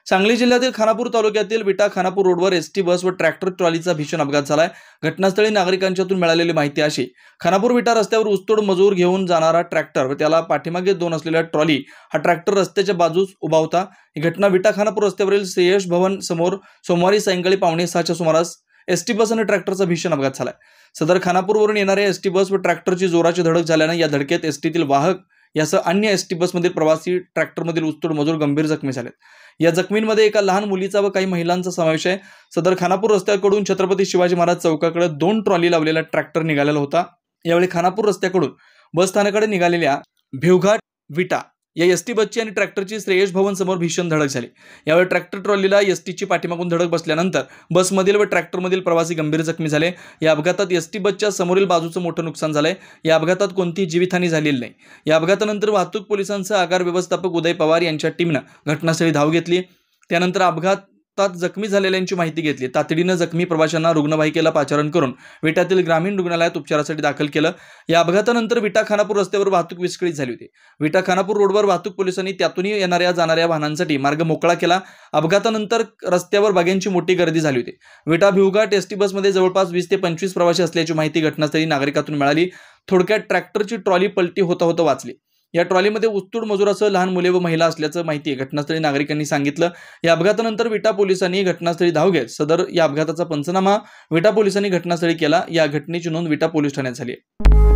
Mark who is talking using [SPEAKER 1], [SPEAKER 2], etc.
[SPEAKER 1] सांगली जिल्ह्यातील खानापूर तालुक्यातील विटा खानापूर रोडवर एसटी बस व ट्रॅक्टर ट्रॉलीचा भीषण अपघात झालाय। घटनास्थळी नागरिकांच्यातून मिळालेली माहिती अशी, खानापूर विटा रस्त्यावर ऊसतोड मजूर घेऊन जाणारा ट्रॅक्टर व त्याला पाठीमागे दोन असलेल्या ट्रॉली, हा ट्रॅक्टर रस्त्याच्या बाजूस उभा होता। ही घटना विटा खानापूर रस्त्यावरील श्रेयश भवन समोर सोमवारी सायंकाळी 5:45च्या सुमारास एसटी बस आणि ट्रॅक्टरचा भीषण अपघात झालाय। सदर खानापूरवरून येणाऱ्या एसटी बस व ट्रॅक्टरची जोराची धडक झाल्याने या धडकेत एसटीतील वाहक यासह अन्य एसटी बसमधील प्रवासी, ट्रॅक्टरमधील ऊसतोड मजूर गंभीर जखमी झालेत। या जखमींमध्ये एका लहान मुलीचा व काही महिलांचा समावेश आहे। सदर खानापूर रस्त्याकडून छत्रपती शिवाजी महाराज चौकाकडे 2 ट्रॉली लावलेला ट्रॅक्टर निघालेला होता। यावेळी खानापूर रस्त्याकडून बस स्थानकाकडे निघालेल्या भिवघाट विटा या एसटी बसची आणि ट्रॅक्टरची श्रेयश भवन समोर भीषण धडक झाली। यावेळी ट्रॅक्टर ट्रॉलीला एसटीची पाठीमागून धडक बसल्यानंतर बसमधील व ट्रॅक्टरमधील प्रवासी गंभीर जखमी झाले। या अपघातात एसटी बसच्या समोरील बाजूचं मोठं नुकसान झालंय। या अपघातात कोणतीही जीवितहानी झालेली नाही। या अपघातानंतर वाहतूक पोलिसांसह आगार व्यवस्थापक उदय पवार यांच्या टीमनं घटनास्थळी धाव घेतली। त्यानंतर अपघातात जखमी झालेल्यांची माहिती घेतली। तातडीनं जखमी प्रवाशांना रुग्णवाहिकेला पाचारण करून विट्यातील ग्रामीण रुग्णालयात उपचारासाठी दाखल केलं। या अपघातानंतर विटा खानापूर रस्त्यावर वाहतूक विस्कळीत झाली होती। विटा खानापूर रोडवर वाहतूक पोलिसांनी त्यातूनही येणाऱ्या जाणाऱ्या वाहनांसाठी मार्ग मोकळा केला। अपघातानंतर रस्त्यावर बघ्यांची मोठी गर्दी झाली होती। विटा भिवघाट एसटी बसमध्ये जवळपास 20 ते 25 प्रवासी असल्याची माहिती घटनास्थळी नागरिकांतून मिळाली। थोडक्यात ट्रॅक्टरची ट्रॉली पलटी होता वाचली। या ट्रॉलीमध्ये ऊसतोड मजुरासह लहान मुले व महिला असल्याचं माहिती आहे घटनास्थळी नागरिकांनी सांगितलं। या अपघातानंतर विटा पोलिसांनी घटनास्थळी धाव घेत सदर या अपघाताचा पंचनामा विटा पोलिसांनी घटनास्थळी केला। या घटनेची नोंद विटा पोलीस ठाण्यात झाली आहे।